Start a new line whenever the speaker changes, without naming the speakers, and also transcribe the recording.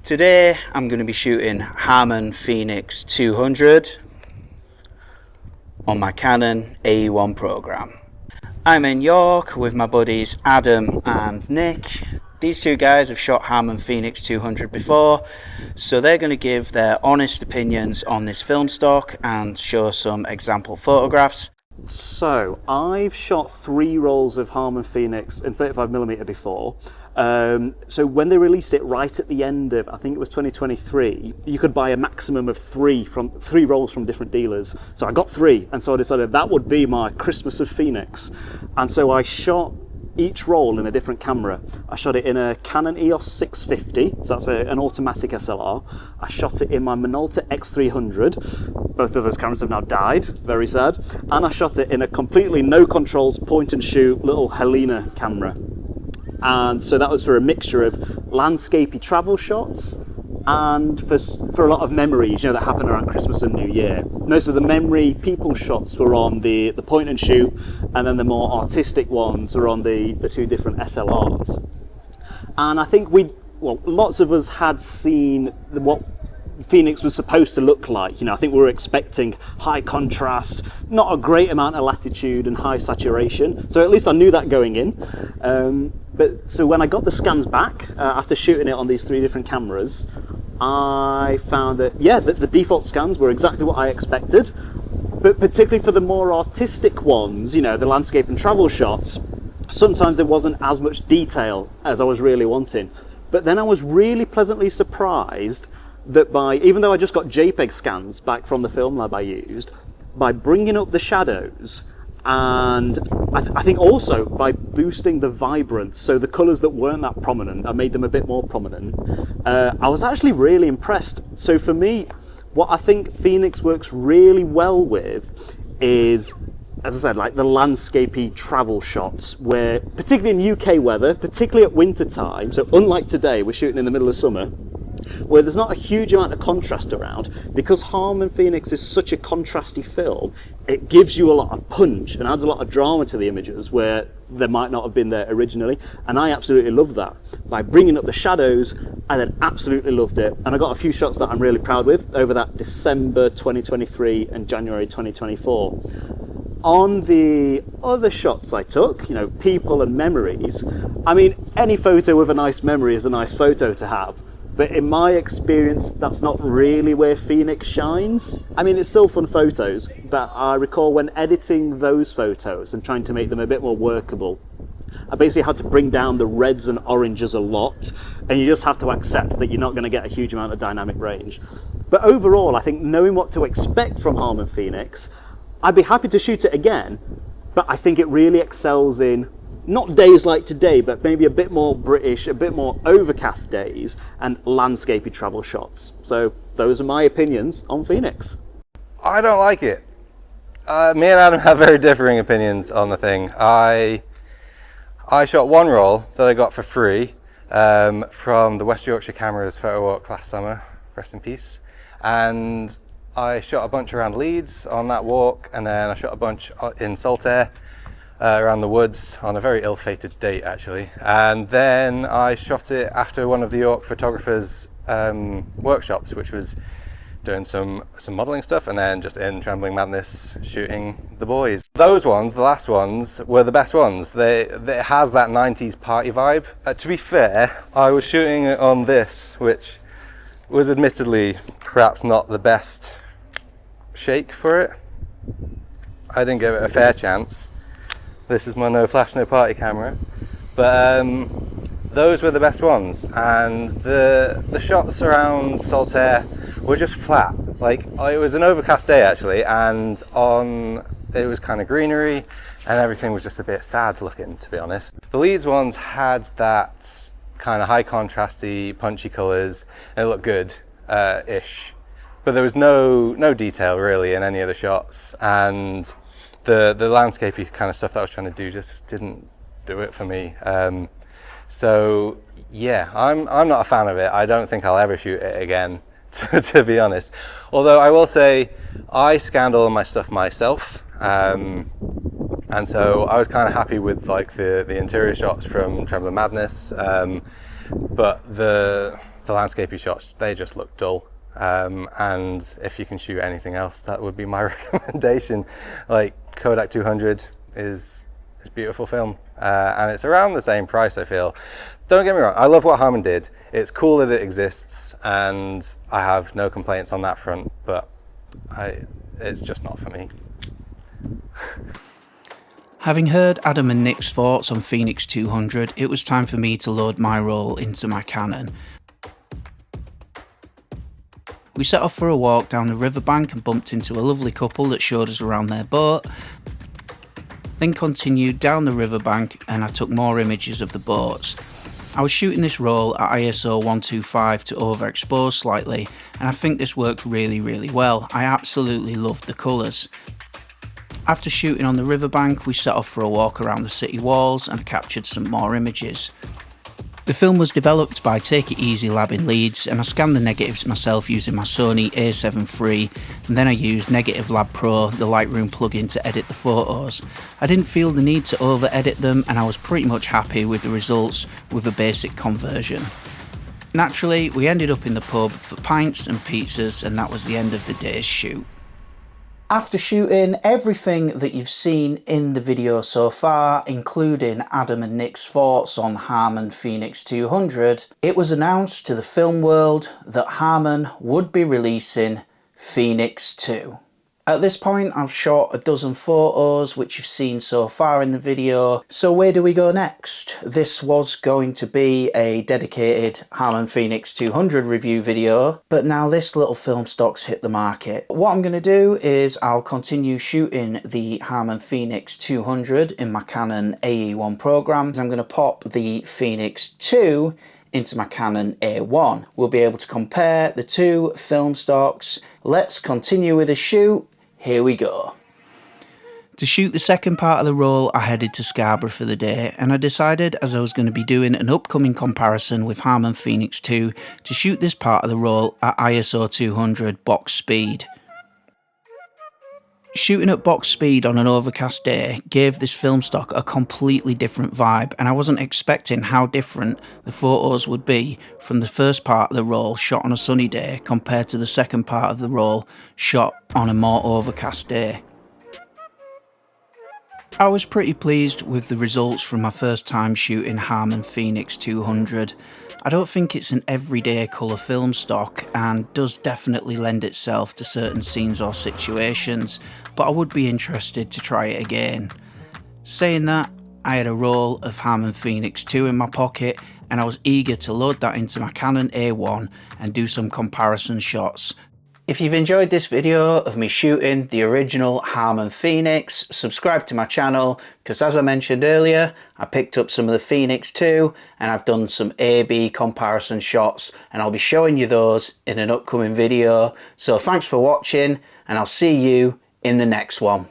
Today I'm going to be shooting Harman Phoenix 200 on my Canon AE-1 Program. I'm in York with my buddies Adam and Nick. These two guys have shot Harman Phoenix 200 before, so they're going to give their honest opinions on this film stock and show some example photographs.
So I've shot 3 rolls of Harman Phoenix in 35mm before. So when they released it right at the end of, I think it was 2023, you could buy a maximum of 3 rolls from different dealers. So I got 3, and so I decided that would be my Christmas of Phoenix. And so I shot each roll in a different camera. I shot it in a Canon EOS 650, so that's an automatic SLR. I shot it in my Minolta X300. Both of those cameras have now died, very sad. And I shot it in a completely no controls point and shoot little Helena camera. And so that was for a mixture of landscapey travel shots and for a lot of memories, that happen around Christmas and New Year. Most of the memory people shots were on the point and shoot, and then the more artistic ones were on the 2 different SLRs. And I think lots of us had seen what Phoenix was supposed to look like. I think we were expecting high contrast, not a great amount of latitude and high saturation. So at least I knew that going in. So when I got the scans back, after shooting it on these 3 different cameras, I found that, the default scans were exactly what I expected. But particularly for the more artistic ones, the landscape and travel shots, sometimes there wasn't as much detail as I was really wanting. But then I was really pleasantly surprised that even though I just got JPEG scans back from the film lab I used, by bringing up the shadows, and I think also by boosting the vibrance, so the colours that weren't that prominent, I made them a bit more prominent, I was actually really impressed. So for me, what I think Phoenix works really well with is, as I said, like the landscapey travel shots, where particularly in UK weather, particularly at winter time, so unlike today, we're shooting in the middle of summer, where there's not a huge amount of contrast around, because Harman Phoenix is such a contrasty film, it gives you a lot of punch and adds a lot of drama to the images where there might not have been there originally, and I absolutely love that. By bringing up the shadows, I then absolutely loved it, and I got a few shots that I'm really proud with over that December 2023 and January 2024. On the other shots I took, people and memories, I mean, any photo with a nice memory is a nice photo to have. But in my experience, that's not really where Phoenix shines. I mean, it's still fun photos, but I recall when editing those photos and trying to make them a bit more workable, I basically had to bring down the reds and oranges a lot, and you just have to accept that you're not going to get a huge amount of dynamic range. But overall, I think knowing what to expect from Harman Phoenix, I'd be happy to shoot it again, but I think it really excels in not days like today, but maybe a bit more British, a bit more overcast days, and landscapey travel shots. So those are my opinions on Phoenix.
I don't like it. Me and Adam have very differing opinions on the thing. I shot 1 roll that I got for free from the West Yorkshire Cameras photo walk last summer, rest in peace. And I shot a bunch around Leeds on that walk, and then I shot a bunch in Saltaire, around the woods on a very ill-fated date actually, and then I shot it after one of the York photographers' workshops, which was doing some modelling stuff, and then just in Trembling Madness shooting the boys. Those ones, the last ones, were the best ones. It has that 90s party vibe. To be fair, I was shooting it on this, which was admittedly perhaps not the best shake for it. I didn't give it a fair chance. This is my no flash, no party camera, but those were the best ones, and the shots around Saltaire were just flat. Like, it was an overcast day actually, and it was kind of greenery, and everything was just a bit sad looking, to be honest. The Leeds ones had that kind of high contrasty, punchy colours, and it looked good, ish, but there was no detail really in any of the shots, and the landscapey kind of stuff that I was trying to do just didn't do it for me. So yeah, I'm not a fan of it. I don't think I'll ever shoot it again, to be honest. Although I will say, I scanned all of my stuff myself, and so I was kind of happy with like the interior shots from Trembling Madness, but the the landscapey shots, they just look dull. And if you can shoot anything else, that would be my recommendation. Like Kodak 200 is beautiful film, and it's around the same price, I feel. Don't get me wrong, I love what Harman did. It's cool that it exists, and I have no complaints on that front, but it's just not for me.
Having heard Adam and Nick's thoughts on Phoenix 200, it was time for me to load my roll into my Canon. We set off for a walk down the riverbank and bumped into a lovely couple that showed us around their boat. Then continued down the riverbank and I took more images of the boats. I was shooting this roll at ISO 125 to overexpose slightly, and I think this worked really well. I absolutely loved the colours. After shooting on the riverbank, we set off for a walk around the city walls and I captured some more images. The film was developed by Take It Easy Lab in Leeds, and I scanned the negatives myself using my Sony A7 III, and then I used Negative Lab Pro, the Lightroom plugin, to edit the photos. I didn't feel the need to over-edit them, and I was pretty much happy with the results with a basic conversion. Naturally, we ended up in the pub for pints and pizzas, and that was the end of the day's shoot. After shooting everything that you've seen in the video so far, including Adam and Nick's thoughts on Harman Phoenix 200, it was announced to the film world that Harman would be releasing Phoenix 2. At this point, I've shot a dozen photos which you've seen so far in the video, so where do we go next? This was going to be a dedicated Harman Phoenix 200 review video, but now this little film stock's hit the market. What I'm going to do is I'll continue shooting the Harman Phoenix 200 in my Canon AE-1 program. I'm going to pop the Phoenix 2 into my Canon A1. We'll be able to compare the two film stocks. Let's continue with the shoot. Here we go. To shoot the second part of the roll, I headed to Scarborough for the day, and I decided, as I was going to be doing an upcoming comparison with Harman Phoenix 2, to shoot this part of the roll at ISO 200 box speed. Shooting at box speed on an overcast day gave this film stock a completely different vibe, and I wasn't expecting how different the photos would be from the first part of the roll shot on a sunny day compared to the second part of the roll shot on a more overcast day. I was pretty pleased with the results from my first time shooting Harman Phoenix 200. I don't think it's an everyday colour film stock and does definitely lend itself to certain scenes or situations, but I would be interested to try it again. Saying that, I had a roll of Harman Phoenix 2 in my pocket and I was eager to load that into my Canon A1 and do some comparison shots. If you've enjoyed this video of me shooting the original Harman Phoenix, subscribe to my channel, because as I mentioned earlier, I picked up some of the Phoenix 2 and I've done some A/B comparison shots, and I'll be showing you those in an upcoming video. So thanks for watching, and I'll see you in the next one.